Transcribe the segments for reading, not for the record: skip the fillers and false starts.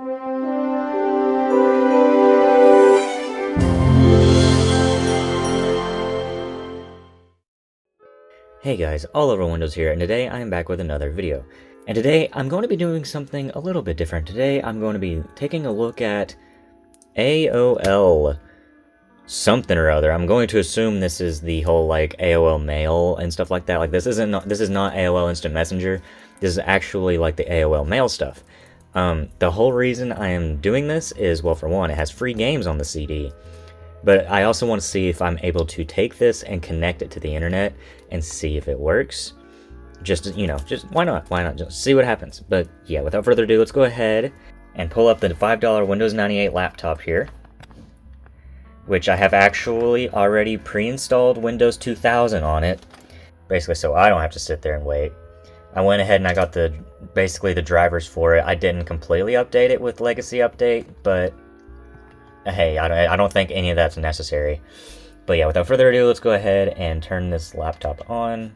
Hey guys, All Over Windows here, and today I am back with another video. And today I'm going to be doing something a little bit different. Today I'm going to be taking a look at AOL something or other. I'm going to assume this is the whole like AOL Mail and stuff like that. Like this is not AOL Instant Messenger. This is actually like the AOL Mail stuff. The whole reason I am doing this is, well, for one, it has free games on the CD. But I also want to see if I'm able to take this and connect it to the internet and see if it works. Just, you know, just why not? Why not just see what happens? But yeah, without further ado, let's go ahead and pull up the $5 Windows 98 laptop here, which I have actually already pre-installed Windows 2000 on it, basically so I don't have to sit there and wait. I went ahead and I got basically the drivers for it. I didn't completely update it with Legacy Update, but hey, I don't think any of that's necessary. But yeah, without further ado, let's go ahead and turn this laptop on.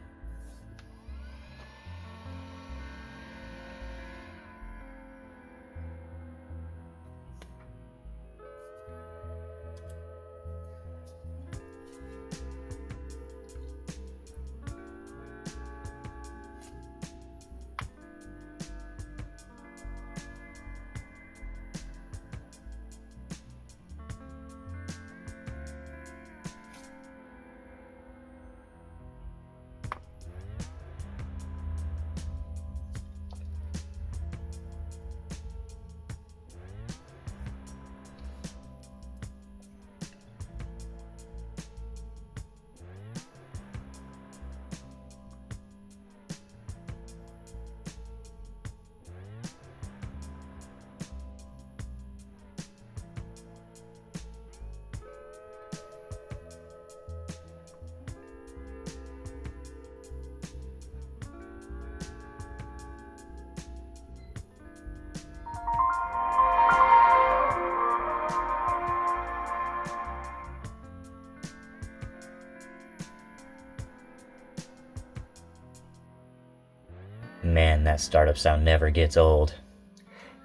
Man, that startup sound never gets old.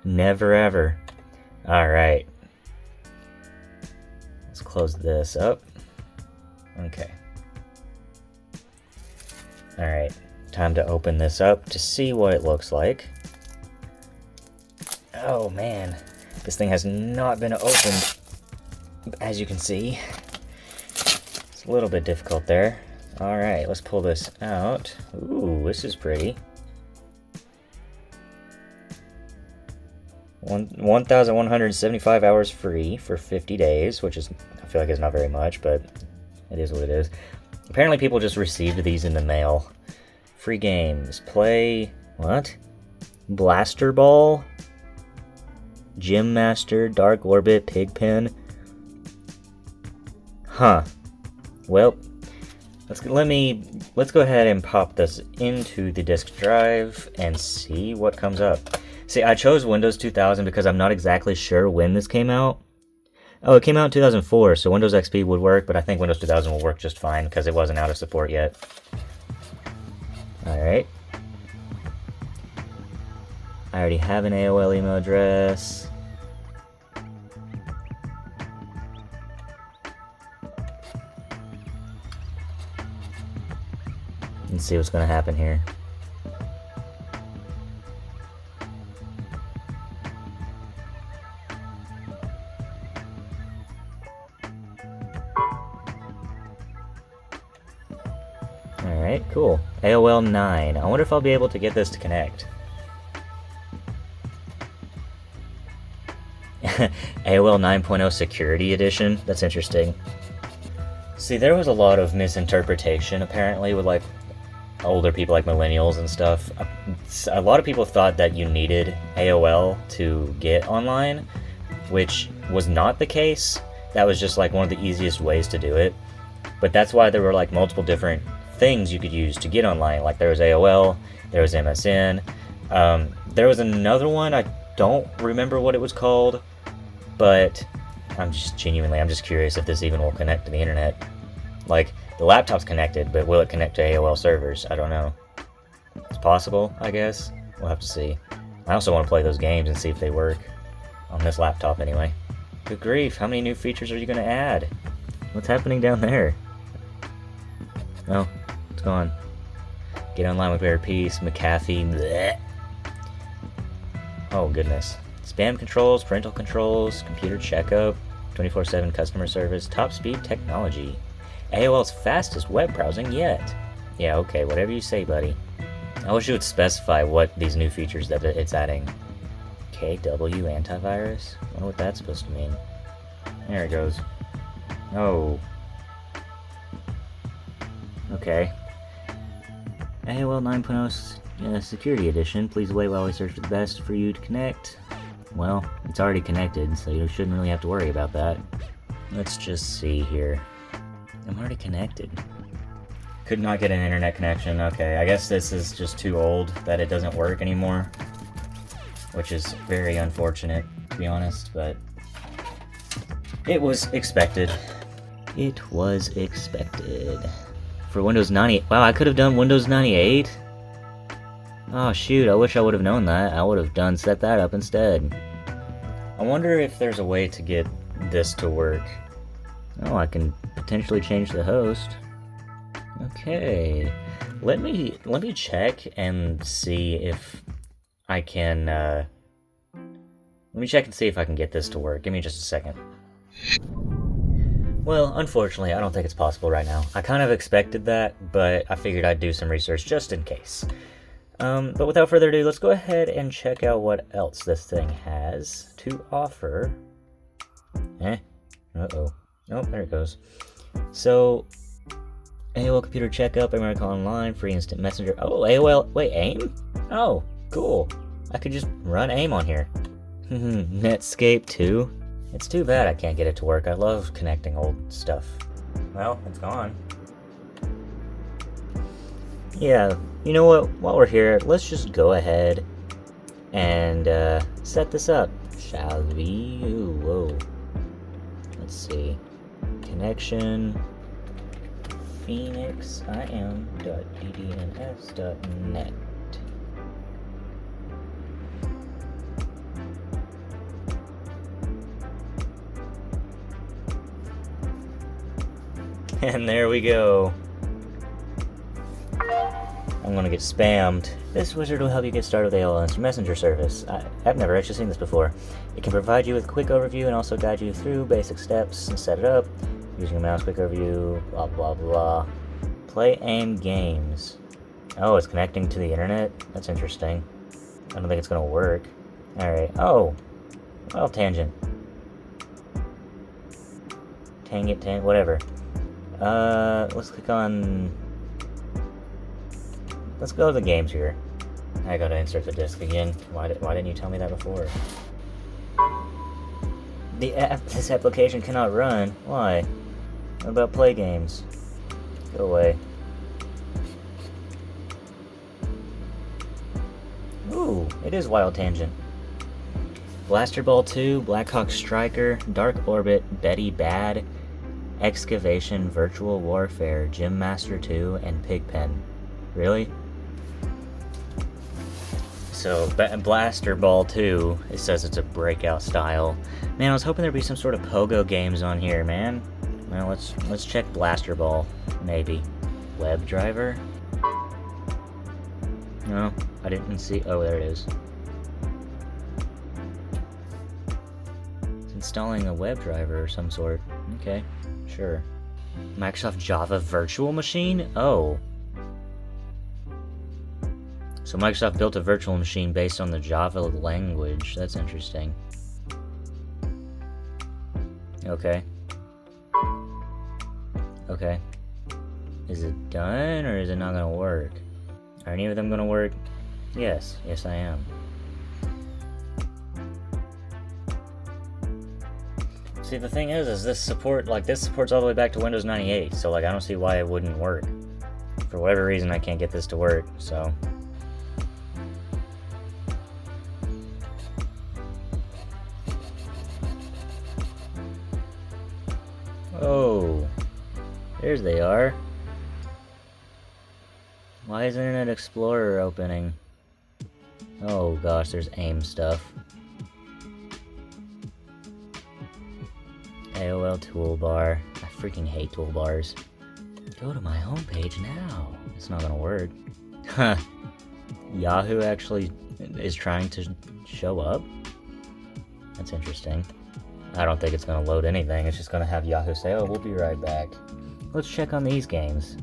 Never ever. Alright. Let's close this up. Okay. Alright. Time to open this up to see what it looks like. Oh man. This thing has not been opened, as you can see. It's a little bit difficult there. Alright, let's pull this out. Ooh, this is pretty. 1,175 hours free for 50 days, which is, I feel like it's not very much, but it is what it is. Apparently people just received these in the mail. Free games. Play, what? Blaster Ball? Gym Master, Dark Orbit, Pigpen. Huh. Well, let's go ahead and pop this into the disk drive and see what comes up. See, I chose Windows 2000 because I'm not exactly sure when this came out. Oh, it came out in 2004, so Windows XP would work, but I think Windows 2000 will work just fine because it wasn't out of support yet. Alright. I already have an AOL email address. Let's see what's going to happen here. Alright, cool. AOL 9. I wonder if I'll be able to get this to connect. AOL 9.0 Security Edition? That's interesting. See, there was a lot of misinterpretation, apparently, with, like, older people, like millennials and stuff. A lot of people thought that you needed AOL to get online, which was not the case. That was just, like, one of the easiest ways to do it. But that's why there were, like, multiple different things you could use to get online. Like, there was AOL, there was MSN, there was another one, I don't remember what it was called, but I'm just curious if this even will connect to the internet. Like, the laptop's connected, but will it connect to AOL servers? I don't know. It's possible, I guess. We'll have to see. I also want to play those games and see if they work. On this laptop, anyway. Good grief, how many new features are you going to add? What's happening down there? Oh, it's gone. Get online with Bear Peace, McAfee, bleh. Oh, goodness. Spam controls, parental controls, computer checkup, 24/7 customer service, top speed technology. AOL's fastest web browsing yet. Yeah, okay, whatever you say, buddy. I wish you would specify what these new features that it's adding. KW antivirus? I wonder what that's supposed to mean. There it goes. Oh. Okay. AOL 9.0 Security Edition. Please wait while we search for the best for you to connect. Well, it's already connected, so you shouldn't really have to worry about that. Let's just see here. I'm already connected. Could not get an internet connection. Okay, I guess this is just too old that it doesn't work anymore. Which is very unfortunate, to be honest, but it was expected. It was expected. For Windows 98. Wow, I could have done Windows 98? Oh shoot, I wish I would have known that. I would have set that up instead. I wonder if there's a way to get this to work. Oh, I can potentially change the host. Okay. Let me check and see if I can, let me check and see if I can get this to work. Give me just a second. Well, unfortunately, I don't think it's possible right now. I kind of expected that, but I figured I'd do some research just in case. But without further ado, let's go ahead and check out what else this thing has to offer. Uh-oh. Oh, there it goes. So, AOL Computer Checkup, America Online, Free Instant Messenger. Oh, AOL, wait, AIM? Oh, cool. I could just run AIM on here. Netscape 2? It's too bad I can't get it to work. I love connecting old stuff. Well, it's gone. Yeah, you know what? While we're here, let's just go ahead and set this up, shall we? Ooh, whoa. Let's see. Connection. phoenixim.ddns.net. And there we go. I'm gonna get spammed. This wizard will help you get started with AOL Instant Messenger service. I've never actually seen this before. It can provide you with a quick overview and also guide you through basic steps and set it up. Using a mouse, quick overview, blah blah blah. Play AIM games. Oh, it's connecting to the internet? That's interesting. I don't think it's gonna work. Alright, oh! Well, tangent. Whatever. Let's click on... Let's go to the games here. I gotta insert the disc again. Why didn't you tell me that before? This application cannot run. Why? What about play games? Go away. Ooh, it is Wild Tangent. Blaster Ball 2, Blackhawk Striker, Dark Orbit, Betty Bad, Excavation, Virtual Warfare, Gym Master 2, and Pigpen. Really? So, Blaster Ball 2, it says it's a breakout style. Man, I was hoping there'd be some sort of pogo games on here, man. Well, let's check Blaster Ball, maybe. WebDriver? No, I didn't see. Oh, there it is. It's installing a WebDriver of some sort. Okay, sure. Microsoft Java Virtual Machine? Oh. So Microsoft built a virtual machine based on the Java language. That's interesting. Okay. Okay. Is it done, or is it not gonna work? Are any of them gonna work? Yes. Yes, I am. See, the thing is this supports all the way back to Windows 98, so, like, I don't see why it wouldn't work. For whatever reason, I can't get this to work, so... Oh, there they are. Why is Internet Explorer opening? Oh gosh, there's AIM stuff. AOL toolbar. I freaking hate toolbars. Go to my homepage now. It's not gonna work. Huh. Yahoo actually is trying to show up? That's interesting. I don't think it's gonna load anything. It's just gonna have Yahoo say, oh, we'll be right back. Let's check on these games.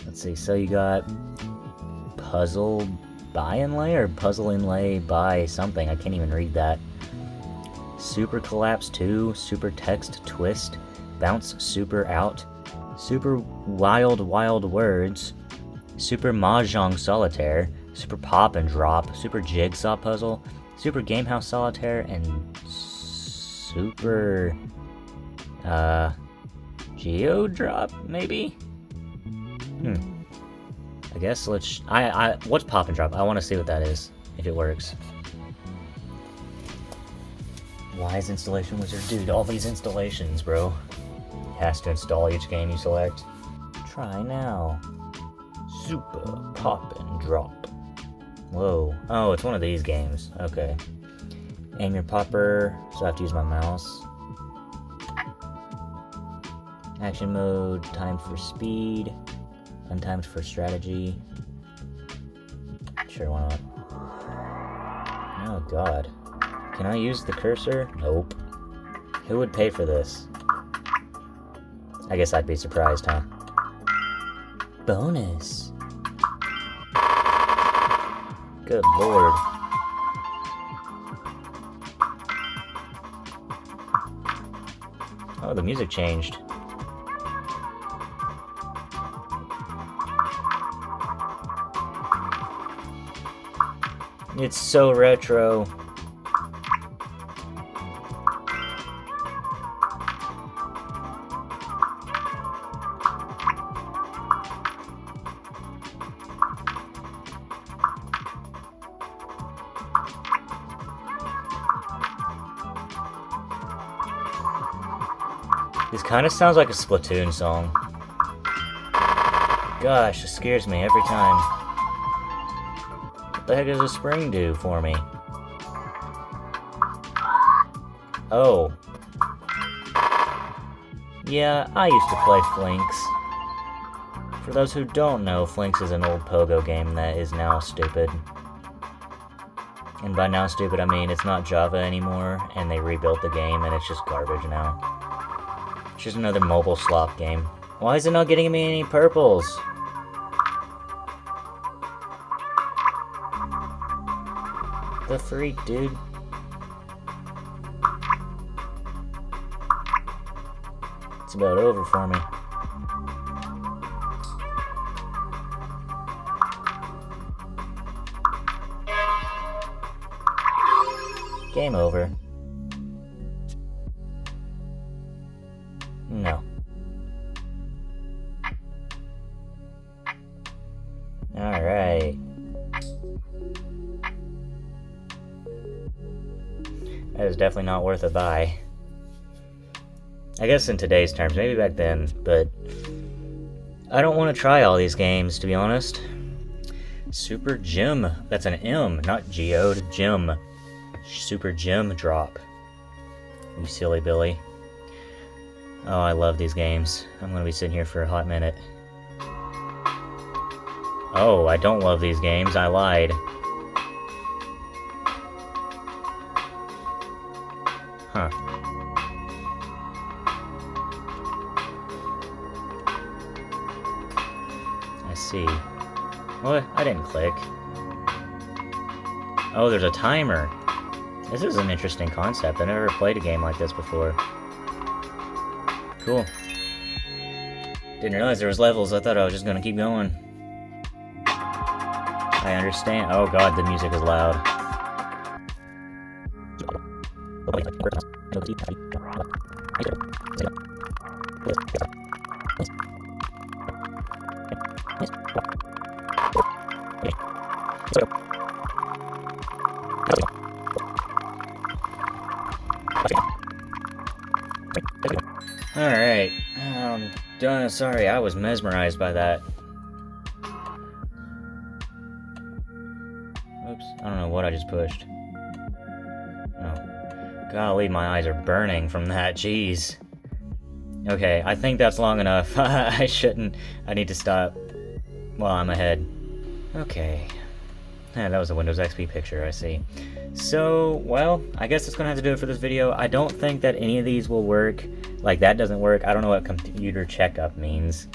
Let's see, so you got Puzzle Buy Inlay or Puzzle Inlay by something. I can't even read that. Super Collapse 2, Super Text Twist, Bounce Super Out, Super Wild Wild Words, Super Mahjong Solitaire, Super Pop and Drop, Super Jigsaw Puzzle, Super Gamehouse Solitaire, and Super Geodrop, maybe? I guess let's... what's Pop and Drop? I want to see what that is, if it works. Wise Installation Wizard. Dude, all these installations, bro. Has to install each game you select. Try now. Super Pop and Drop. Whoa. Oh, it's one of these games. Okay. Aim your popper, so I have to use my mouse. Action mode, timed for speed, untimed for strategy. Sure, why not? Oh god. Can I use the cursor? Nope. Who would pay for this? I guess I'd be surprised, huh? Bonus! Good lord. Oh, the music changed. It's so retro. This kind of sounds like a Splatoon song. Gosh, it scares me every time. What the heck does a spring do for me? Oh. Yeah, I used to play Flinks. For those who don't know, Flinks is an old Pogo game that is now stupid. And by now stupid, I mean it's not Java anymore, and they rebuilt the game, and it's just garbage now. It's just another mobile slop game. Why is it not getting me any purples? The freak, dude. It's about over for me. Game over. No. Alright. That is definitely not worth a buy. I guess in today's terms, maybe back then, but I don't want to try all these games, to be honest. Super Gem. That's an M, not Geode. Gem. Super Gem Drop. You silly Billy. Oh, I love these games. I'm gonna be sitting here for a hot minute. Oh, I don't love these games. I lied. Huh. I see. What? I didn't click. Oh, there's a timer. This is an interesting concept. I never played a game like this before. Cool. Didn't realize there was levels. I thought I was just gonna keep going. I understand. Oh god, the music is loud. Alright, I'm done. Sorry, I was mesmerized by that. Oops, I don't know what I just pushed. Oh. Golly, my eyes are burning from that, jeez. Okay, I think that's long enough. I shouldn't. I need to stop while I'm ahead. Okay. Yeah, that was a Windows XP picture, I see. So, well, I guess that's gonna have to do it for this video. I don't think that any of these will work. Like, that doesn't work. I don't know what computer checkup means.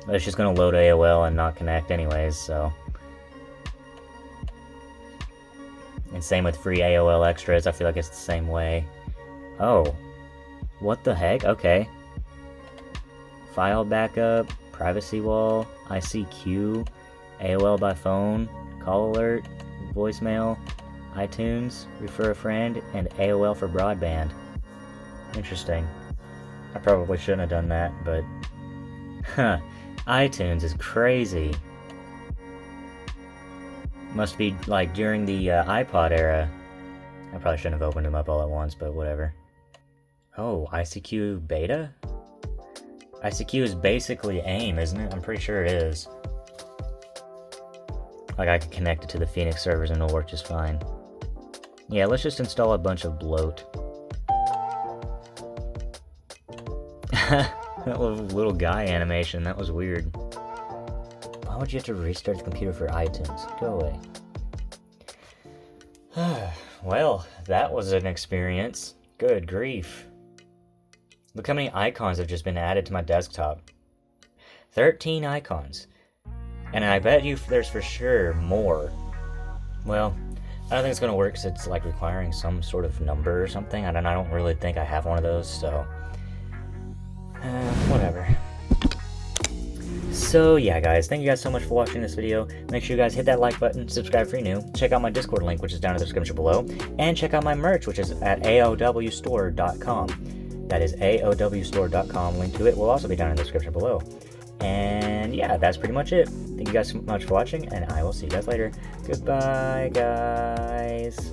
But it's just gonna load AOL and not connect anyways, so. And same with free AOL extras. I feel like it's the same way. Oh. What the heck? Okay. File backup, privacy wall, ICQ, AOL by phone, call alert, voicemail, iTunes, refer a friend, and AOL for broadband. Interesting. I probably shouldn't have done that, but... Huh. iTunes is crazy. Must be, like, during the iPod era. I probably shouldn't have opened them up all at once, but whatever. Oh, ICQ beta? ICQ is basically AIM, isn't it? I'm pretty sure it is. Like, I could connect it to the Phoenix servers and it'll work just fine. Yeah, let's just install a bunch of bloat. That little guy animation, that was weird. Why would you have to restart the computer for iTunes? Go away. Well, that was an experience. Good grief. Look how many icons have just been added to my desktop. 13 icons. And I bet you there's for sure more. Well, I don't think it's going to work because it's like requiring some sort of number or something. I don't really think I have one of those, so... whatever. So yeah guys, thank you guys so much for watching this video. Make sure you guys hit that like button, subscribe if you're new, check out my Discord link which is down in the description below, and check out my merch which is at aowstore.com. That is aowstore.com. Link to it will also be down in the description below. And yeah, that's pretty much it. Thank you guys so much for watching, and I will see you guys later. Goodbye, guys.